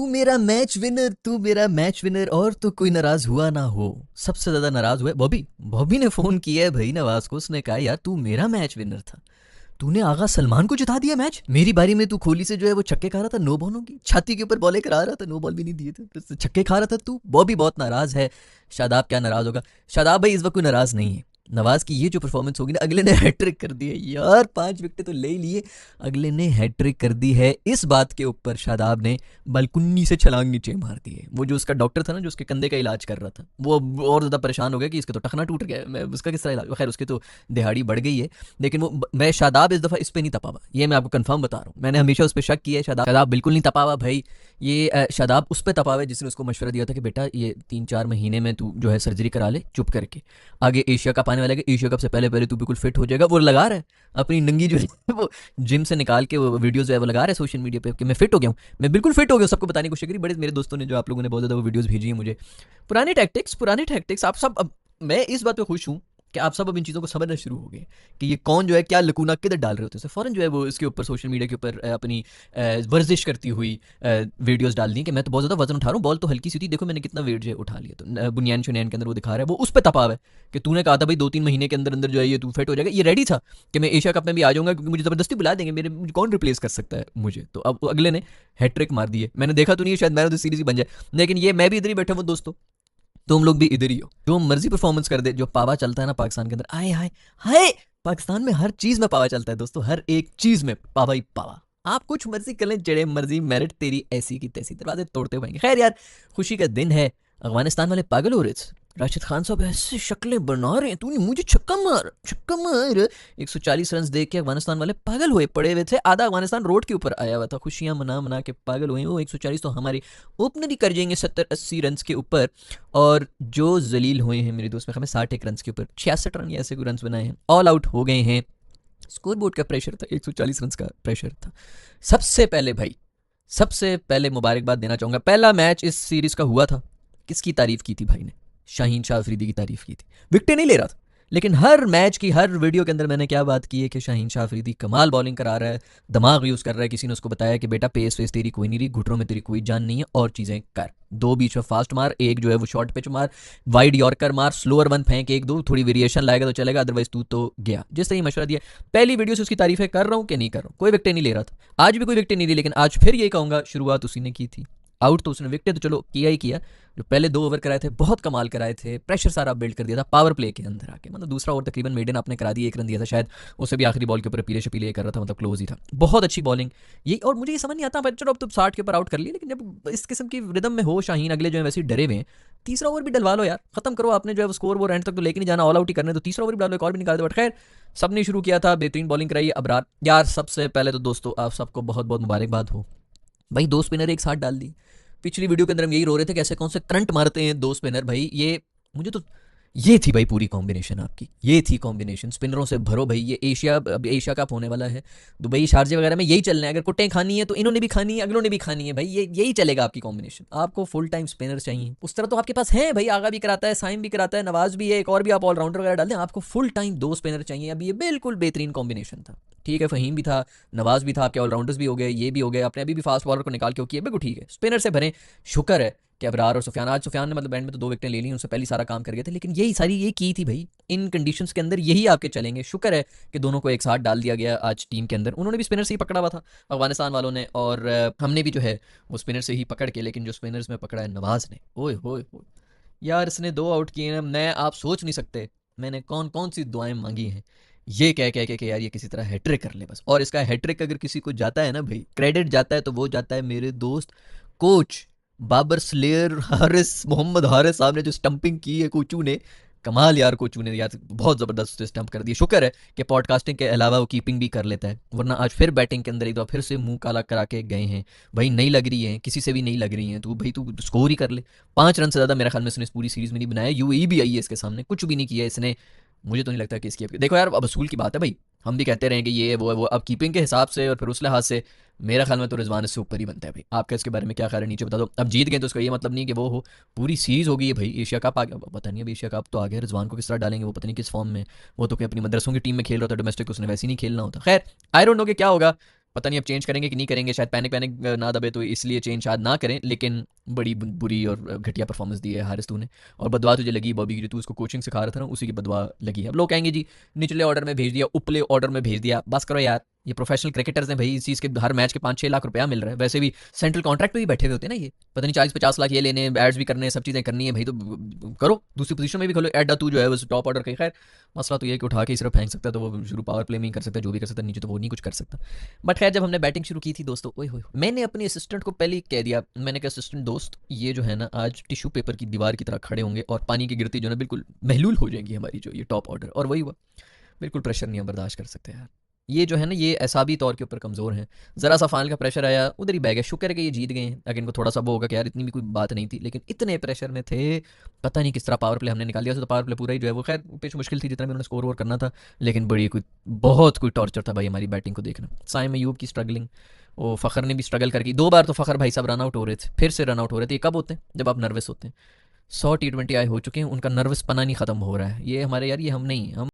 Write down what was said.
तू मेरा match winner और तो कोई नाराज हुआ ना हो। सबसे ज्यादा नाराज हुए बॉबी। बॉबी ने फोन किया है भाई नवाज को, उसने कहा यार तू मेरा मैच विनर था, तूने आगा सलमान को जिता दिया मैच। मेरी बारी में तू खोली से जो है वो छक्के खा रहा था, नो बॉलों की छाती के ऊपर बॉले करा रहा था, नो बॉल भी नहीं दिए थे, तो छक्के खा रहा था तू। बॉबी बहुत नाराज है। शादाब क्या नाराज होगा? शादाब भाई इस वक्त कोई नाराज नहीं है। नवाज की ये जो परफॉर्मेंस होगी ना, अगले ने हैट्रिक कर दी है यार, 5 विकेट तो ले ही लिए, अगले ने हैट्रिक कर दी है। इस बात के ऊपर शादाब ने बालकुन्नी से छलांग नीचे मार दी है। वो जो उसका डॉक्टर था ना, जो उसके कंधे का इलाज कर रहा था, वो और ज़्यादा परेशान हो गया कि इसका तो टखना टूट गया है, मैं उसका किस तरह इलाज, खैर उसकी तो दिहाड़ी बढ़ गई है। लेकिन वो मैं शादाब इस दफ़ा इस पे नहीं तपा हुआ, ये मैं आपको कंफर्म बता रहा हूँ। मैंने हमेशा उस पर शक किया है, शादाब बिल्कुल नहीं तपा हुआ भाई। ये शादाब उस पर तपा हुआ है जिसने उसको मशवरा दिया था कि बेटा ये 3-4 महीने में तू जो है सर्जरी करा ले चुप करके, आगे एशिया कप आने वाला है, एशिया कप से पहले पहले तू बिल्कुल फिट हो जाएगा। वो लगा रहा है अपनी नंगी जो है वो जिम से निकाल के वो वीडियोस जो है वो लगा रहा है सोशल मीडिया पे कि मैं फिट हो गया हूँ, मैं बिल्कुल फिट हो गया हूँ। सबको बताने की कोशिश करी, बड़े मेरे दोस्तों ने, जो आप लोगों ने बहुत ज़्यादा वो वीडियोस भेजी है मुझे। पुराने टैक्टिक्स आप सब अब, मैं इस बात पे खुश हूँ कि आप सब अब इन चीज़ों को समझना शुरू हो गए कि ये कौन जो है क्या लकूना किधर डाल रहे होते हैं। फ़ौरन जो है वो इसके ऊपर सोशल मीडिया के ऊपर अपनी वर्जिश करती हुई वीडियोस डाल दी कि मैं तो बहुत ज़्यादा वजन उठा रहा हूँ, बॉल तो हल्की सी थी, देखो मैंने कितना वेट जो है उठा लिया। तो बुनियान शुनियान के अंदर वो दिखा रहा है, वो उस पर तपाव है कि तूने कहा था भाई 2-3 महीने के अंदर अंदर जो है ये तू फिट हो जाएगा। ये रेडी था कि मैं एशिया कप में भी आ जाऊंगा क्योंकि मुझे ज़बरदस्ती बुला देंगे, मुझे कौन रिप्लेस कर सकता है मुझे। तो अब अगले ने हैट्रिक मार दी है। मैंने देखा तो नहीं है, शायद मैंने तो सीरीज ही बन जाए, लेकिन ये मैं भी इधर ही बैठा हूँ दोस्तों, तुम लोग भी इधर ही हो। जो मर्जी परफॉर्मेंस कर दे, जो पावा चलता है ना पाकिस्तान के अंदर, आए हाय हाय, पाकिस्तान में हर चीज में पावा चलता है दोस्तों, हर एक चीज में पावा ही पावा। आप कुछ मर्जी कर लें, जड़े मर्जी, मेरिट तेरी ऐसी की तैसी, दरवाजे तोड़ते हुए। खैर यार, खुशी का दिन है। अफगानिस्तान वाले पागल हो रहे थे, राशिद खान साहब ऐसे शक्लें बना रहे हैं, तूने मुझे छक्का मार 140 रन देख के अफगानिस्तान वाले पागल हुए पड़े हुए थे। आधा अफगानिस्तान रोड के ऊपर आया हुआ था, खुशियां मना मना के पागल हुए। वो 140 तो हमारी ओपनर ही कर जाएंगे 70-80 रन के ऊपर, और जो जलील हुए हैं मेरे दोस्त में हमें 61 रन के ऊपर 66 रन या ऐसे कोई रन बनाए हैं, ऑल आउट हो गए हैं। स्कोर बोर्ड का प्रेशर था, 140 रन का प्रेशर था। सबसे पहले भाई, सबसे पहले मुबारकबाद देना चाहूंगा, पहला मैच इस सीरीज का हुआ था, किसकी तारीफ की थी भाई ने? शाहीन शाह अफरीदी की तारीफ की थी। विकेट नहीं ले रहा था, लेकिन हर मैच की हर वीडियो के अंदर मैंने क्या बात की है कि शाहीन शाह अफरीदी कमाल बॉलिंग करा रहा है, दिमाग यूज़ कर रहा है। किसी ने उसको बताया कि बेटा पेस वेस तेरी कोई नहीं रही, घुटनों में तेरी कोई जान नहीं है, और चीज़ें कर, 2 बीच में फास्ट मार, एक जो है वो शॉर्ट पिच मार, वाइड यॉर्कर मार, स्लोअर वन फेंक, 1-2 थोड़ी वेरिएशन लाएगा तो चलेगा, अदरवाइज तू तो गया। जिस तरह मशवरा दिया, पहली वीडियो से उसकी तारीफें कर रहा हूँ कि नहीं कर रहा हूँ, कोई विकेट नहीं ले रहा था, आज भी कोई विकेट नहीं ली, लेकिन आज फिर ये कहूँगा शुरुआत उसी ने की थी। आउट तो उसने, विकेट तो चलो किया ही किया। जो पहले 2 ओवर कराए थे बहुत कमाल कराए थे, प्रेशर सारा बिल्ड कर दिया था पावर प्ले के अंदर आके, मतलब दूसरा ओवर तकरीबन मेडन आपने करा दिया, 1 रन दिया था शायद, उसे भी आखिरी बॉल के ऊपर पीले शपीले कर रहा था, मतलब क्लोज ही था। बहुत अच्छी बॉलिंग ये, और मुझे ये समझ नहीं आता, चलो अब तो 60 के ऊपर आउट कर लिया, लेकिन जब इस किस्म की रिदम में हो शाहीन, अगले जो है वैसे डरे हुए हैं, तीसरा ओवर भी डलवा लो यार, खत्म करो। आपने जो है वो स्कोर वो एंड तक तो लेके नहीं जाना, ऑल आउट ही करने, तो तीसरा ओवर भी डालो, एक और भी निकाल दो। बट खैर, सबने शुरू किया था, बेहतरीन बॉलिंग कराई अबरार। यार सबसे पहले तो दोस्तों आप सबको बहुत बहुत मुबारकबाद हो भाई, 2 स्पिनर एक साथ डाल दी। पिछली वीडियो के अंदर हम यही रो रहे थे कैसे कौन से करंट मारते हैं 2 स्पिनर भाई, ये मुझे तो ये थी भाई पूरी कॉम्बिनेशन आपकी, ये थी कॉम्बिनेशन, स्पिनरों से भरो भाई। ये एशिया कप होने वाला है, दुबई शारजे वगैरह में यही चलना है, अगर कुट्टें खानी है तो इन्होंने भी खानी है, अगलों ने भी खानी है भाई, ये यही चलेगा आपकी कॉम्बिनेशन। आपको फुल टाइम स्पिनर चाहिए, उस तरह तो आपके पास है भाई, आगा भी कराता है, साइम भी कराता है, नवाज भी है, एक और भी आप ऑलराउंडर वगैरह डाल दें, आपको फुल टाइम 2 स्पिनर चाहिए। अब ये बिल्कुल बेहतरीन कॉम्बिनेशन था। ठीक है, फहीम भी था, नवाज भी था, आपके ऑलराउंडर्स भी हो गए, ये भी हो गए, आपने अभी भी फास्ट बॉलर को निकाल के किया, बिल्कुल ठीक है, स्पिनर से भरें। शुक्र है कि अबरार और सुफियान, आज सुफियान ने मतलब एंड में तो 2 विकेटें ले ली, उनसे पहले सारा काम कर गए थे, लेकिन यही सारी ये की थी भाई, इन कंडीशंस के अंदर यही आपके चलेंगे। शुक्र है कि दोनों को एक साथ डाल दिया गया आज टीम के अंदर। उन्होंने भी स्पिनर से ही पकड़ा हुआ था अफगानिस्तान वालों ने, और हमने भी जो है वो स्पिनर से ही पकड़ के, लेकिन जो स्पिनर्स में पकड़ा है नवाज ने, ओए होए होए यार, इसने 2 आउट किए हैं। मैं, आप सोच नहीं सकते मैंने कौन कौन सी दुआएं मांगी हैं, ये कह कह के यार ये किसी तरह हैट्रिक कर ले बस। और इसका हैट्रिक अगर किसी को जाता है ना भाई, क्रेडिट जाता है, तो वो जाता है मेरे दोस्त कोच बाबर स्लेयर हारिस, मोहम्मद हारिस साहब ने जो स्टंपिंग की है कोचू ने। कमाल यार, कोचू ने यार बहुत ज़बरदस्त स्टंप कर दिया। शुक्र है कि पॉडकास्टिंग के अलावा वो कीपिंग भी कर लेता है, वरना आज फिर बैटिंग के अंदर एक बार फिर से मुंह काला करा के गए हैं भाई। नहीं लग रही है, किसी से भी नहीं लग रही है, तो भाई तू स्कोर ही कर ले। 5 रन से ज़्यादा मेरे ख्याल में इसने इस पूरी सीरीज़ में नहीं बनाया, यूएई भी आई है इसके सामने, कुछ भी नहीं किया इसने। मुझे तो नहीं लगता कि इसकी, देखो यार अब असूल की बात है भाई, हम भी कहते रहें कि ये वो है वो, अब कीपिंग के हिसाब से और फिर उस लिहाज से मेरा ख्याल में तो रिजवान इससे ऊपर ही बनता है भाई। आपका इसके बारे में क्या ख्याल है, नीचे बता दो। अब जीत गए तो उसका ये मतलब नहीं कि वो हो, पूरी सीरीज हो गई है भाई। एशिया कप आ गया, पता नहीं अब एशिया कप तो आ गया, रिजवान को किस तरह डालेंगे वो पता नहीं किस फॉर्म में, वो तो कोई अपनी मदरसों की टीम में खेल रहा था, डोमेस्टिक उसने वैसे ही नहीं खेलना होता। खैर आई डोंट नो कि क्या होगा, पता नहीं अब चेंज करेंगे कि नहीं करेंगे, शायद पैनिक पैनिक ना दबे तो इसलिए चेंज शायद ना करें, लेकिन बड़ी बुरी और घटिया परफॉर्मेंस दी है हारिस तूने। और बदवा तुझे लगी बॉबी की, जो तू उसको कोचिंग सिखा रहा था ना, उसी की बदवा लगी है। अब लोग कहेंगे जी निचले ऑर्डर में भेज दिया, उपले ऑर्डर में भेज दिया, बस करो यार, ये प्रोफेशनल क्रिकेटर्स हैं भाई, इस चीज़ के हर मैच के 5-6 लाख रुपया मिल रहा है, वैसे भी सेंट्रल कॉन्ट्रैक्ट पे भी बैठे हुए होते हैं ना, ये पता नहीं 40-50 लाख ये लेने, एड्स भी करने, सब चीज़ें करनी है भाई, तो करो दूसरी पोजीशन में भी खोलो एडा, तू जो है बस टॉप ऑर्डर का। खैर मसला तो ये है कि उठा के सिर्फ फेंक सकता है, तो वो शुरू पावर प्ले में ही कर सकता है, जो भी कर सकता है, नीचे तो वो नहीं कुछ कर सकता। बट खैर जब हमने बैटिंग शुरू की थी दोस्तों, ओए होए, मैंने अपने असिस्टेंट को पहले ही कह दिया, मैंने कहा असिस्टेंट दोस्त ये जो है ना आज टिश्यू पेपर की दीवार की तरह खड़े होंगे और पानी की गिरती जो है ना बिल्कुल महलूल हो जाएंगी हमारी जो ये टॉप ऑर्डर, और वही हुआ। बिल्कुल प्रेशर नहीं हम बर्दाश्त कर सकते यार, ये जो है ना ये एसाबी तौर के ऊपर कमज़ोर हैं। ज़रा सा फाइनल का प्रेशर आया उधर ही बह गया, शुक्र है कि ये जीत गए हैं, अगर इनको थोड़ा सा वो होगा कि यार इतनी भी कोई बात नहीं थी, लेकिन इतने प्रेशर में थे, पता नहीं किस तरह पावर प्ले हमने निकाल दिया, तो पावर प्ले पूरा ही जो है वो, खैर पिच मुश्किल थी जितना भी उन्होंने स्कोर वोर करना था, लेकिन बड़ी कोई बहुत कोई टॉर्चर था भाई हमारी बैटिंग को देखना। साइम अयूब की स्ट्रगलिंग, वो फ़खर ने भी स्ट्रगल करके 2 बार तो फ़खर भाई साहब रन आउट हो रहे थे, फिर से रन आउट हो रहे थे। ये कब होते हैं? जब आप नर्वस होते हैं। 100 T20 आए हो चुके हैं, उनका नर्वस पना नहीं ख़त्म हो रहा है, ये हमारे यार ये हम नहीं हम